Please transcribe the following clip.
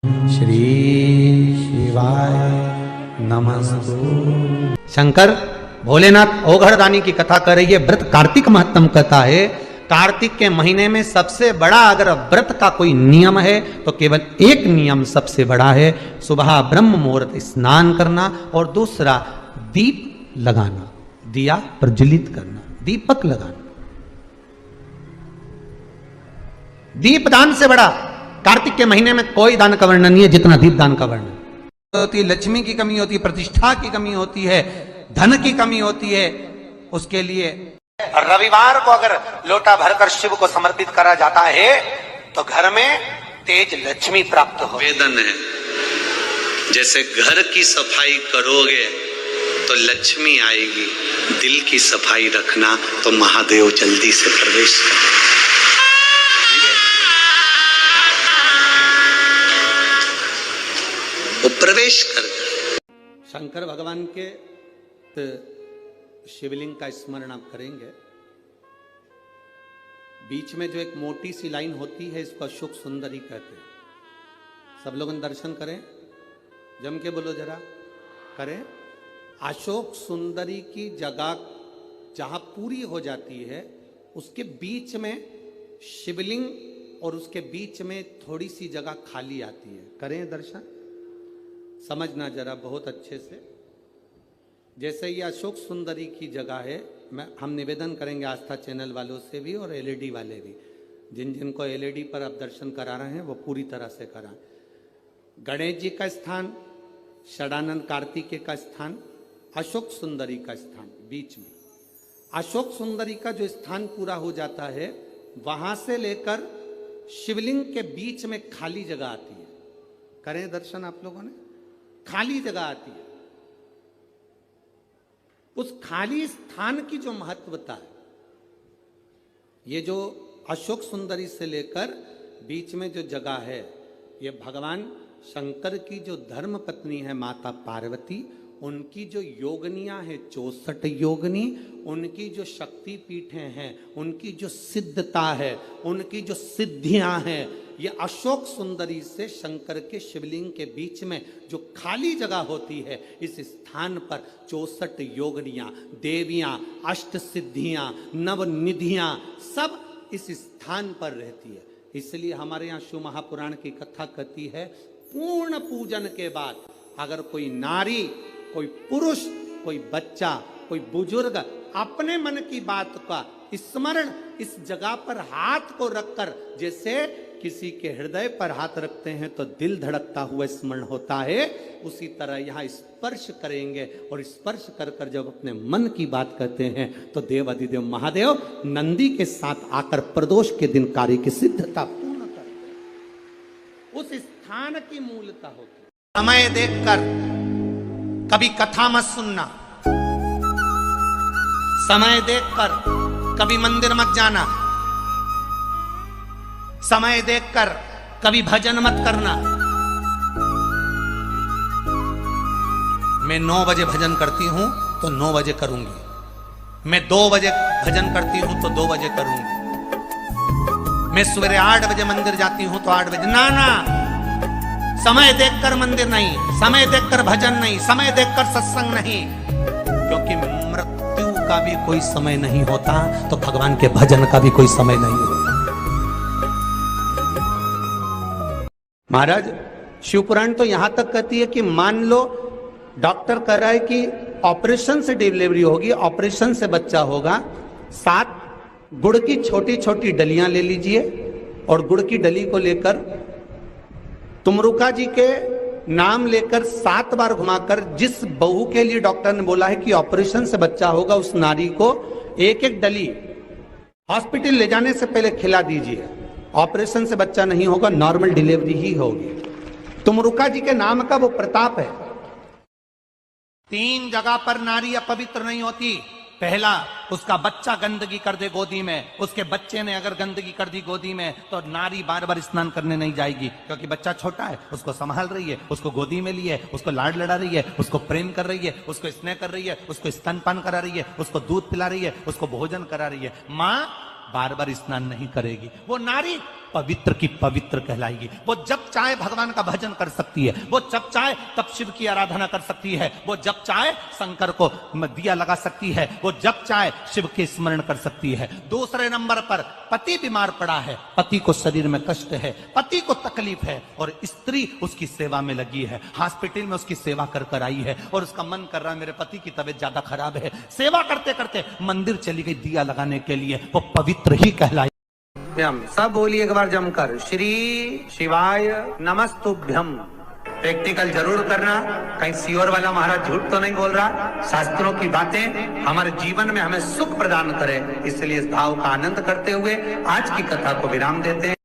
श्री शिवाय नमस्तु। शंकर भोलेनाथ ओघड़दानी की कथा कर रही है। व्रत कार्तिक महत्तम कथा है। कार्तिक के महीने में सबसे बड़ा अगर व्रत का कोई नियम है तो केवल एक नियम सबसे बड़ा है, सुबह ब्रह्म मुहूर्त स्नान करना और दूसरा दीप लगाना, दिया प्रज्वलित करना, दीपक लगाना। दीप दान से बड़ा कार्तिक के महीने में कोई दान का वर्णन नहीं है जितना दीप दान का वर्णन होती। लक्ष्मी की कमी होती है, प्रतिष्ठा की कमी होती है, धन की कमी होती है। उसके लिए रविवार को अगर लोटा भरकर शिव को समर्पित करा जाता है तो घर में तेज लक्ष्मी प्राप्त हो। वेदन है, जैसे घर की सफाई करोगे तो लक्ष्मी आएगी, दिल की सफाई रखना तो महादेव जल्दी से प्रवेश करेंगे। वो प्रवेश कर शंकर भगवान के शिवलिंग का स्मरण आप करेंगे। बीच में जो एक मोटी सी लाइन होती है इसको अशोक सुंदरी कहते हैं। सब लोग दर्शन करें, जम के बोलो जरा, करें। अशोक सुंदरी की जगह जहां पूरी हो जाती है उसके बीच में शिवलिंग और उसके बीच में थोड़ी सी जगह खाली आती है। करें दर्शन, समझना जरा बहुत अच्छे से। जैसे ये अशोक सुंदरी की जगह है, हम निवेदन करेंगे आस्था चैनल वालों से भी और एलईडी वाले भी, जिन जिनको एलईडी पर आप दर्शन करा रहे हैं वो पूरी तरह से कराएं। गणेश जी का स्थान, षडानंद कार्तिकेय का स्थान, अशोक सुंदरी का स्थान बीच में। अशोक सुंदरी का जो स्थान पूरा हो जाता है वहां से लेकर शिवलिंग के बीच में खाली जगह आती है। करें दर्शन आप लोगों ने, खाली जगह आती है। उस खाली स्थान की जो महत्वता है, ये जो अशोक सुंदरी से लेकर बीच में जो जगह है, ये भगवान शंकर की जो धर्म पत्नी है माता पार्वती, उनकी जो योगनियां हैं 64 योगनी, उनकी जो शक्ति पीठें हैं, उनकी जो सिद्धता है, उनकी जो सिद्धियां हैं, ये अशोक सुंदरी से शंकर के शिवलिंग के बीच में जो खाली जगह होती है, इस स्थान पर 64 योगनियां, देवियां, अष्ट सिद्धियां, नवनिधियां सब इस स्थान पर रहती है। इसलिए हमारे यहाँ शिव महापुराण की कथा कहती है, पूर्ण पूजन के बाद अगर कोई नारी, कोई पुरुष, कोई बच्चा, कोई बुजुर्ग अपने मन की बात का स्मरण इस जगह पर हाथ को रखकर, जैसे किसी के हृदय पर हाथ रखते हैं तो दिल धड़कता हुआ स्मरण होता है, उसी तरह यहाँ स्पर्श करेंगे और स्पर्श कर कर जब अपने मन की बात कहते हैं तो देव अधिदेव महादेव नंदी के साथ आकर प्रदोष के दिन कार्य की सिद्धता पूर्ण करते हैं। उस स्थान की मूलता होती है। समय देखकर कभी कथा मत सुनना, समय देखकर कभी मंदिर मत जाना, समय देखकर कभी भजन मत करना। मैं 9 बजे भजन करती हूं तो 9 बजे करूंगी, मैं 2 बजे भजन करती हूं तो 2 बजे करूंगी, मैं सवेरे 8 बजे मंदिर जाती हूं तो 8 बजे। ना ना, समय देखकर मंदिर नहीं, समय देखकर भजन नहीं, समय देखकर सत्संग नहीं, क्योंकि मृत्यु का भी कोई समय नहीं होता तो भगवान के भजन का भी कोई समय नहीं होता। महाराज शिवपुराण तो यहां तक कहती है कि मान लो डॉक्टर कह रहा है कि ऑपरेशन से डिलीवरी होगी, ऑपरेशन से बच्चा होगा, 7 गुड़ की छोटी छोटी डलियां ले लीजिए और गुड़ की डली को लेकर तुमरुका जी के नाम लेकर 7 बार घुमाकर, जिस बहू के लिए डॉक्टर ने बोला है कि ऑपरेशन से बच्चा होगा, उस नारी को एक एक डली हॉस्पिटल ले जाने से पहले खिला दीजिए। ऑपरेशन से बच्चा नहीं होगा, नॉर्मल डिलीवरी ही होगी। तुमरुका जी के नाम का वो प्रताप है। 3 जगह पर नारी अपवित्र नहीं होती। पहला, उसका बच्चा गंदगी कर दे गोदी में, उसके बच्चे ने अगर गंदगी कर दी गोदी में तो नारी बार बार स्नान करने नहीं जाएगी, क्योंकि बच्चा छोटा है, उसको संभाल रही है, उसको गोदी में लिए, उसको लाड लड़ा रही है, उसको प्रेम कर रही है, उसको स्नेह कर रही है, उसको स्तनपान करा रही है, उसको दूध पिला रही है, उसको भोजन करा रही है। माँ बार बार स्नान नहीं करेगी। वो नारी पवित्र की पवित्र कहलाएगी। वो जब चाहे भगवान का भजन कर सकती है, वो जब चाहे तब शिव की आराधना कर सकती है, वो जब चाहे शंकर को दिया लगा सकती है, वो जब चाहे शिव के स्मरण कर सकती है। दूसरे नंबर पर पति बीमार पड़ा है, पति को शरीर में कष्ट है, पति को तकलीफ है और स्त्री उसकी सेवा में लगी है, हॉस्पिटल में उसकी सेवा कर कर आई है और उसका मन कर रहा है मेरे पति की तबीयत ज्यादा खराब है, सेवा करते करते मंदिर चली गई दिया लगाने के लिए, वो पवित्र ही कहलाई। सब बोलिए एक बार जमकर, श्री शिवाय नमस्तुभ्यम। प्रैक्टिकल जरूर करना, कहीं सियोर वाला महाराज झूठ तो नहीं बोल रहा। शास्त्रों की बातें हमारे जीवन में हमें सुख प्रदान करे, इसलिए इस भाव का आनंद करते हुए आज की कथा को विराम देते हैं।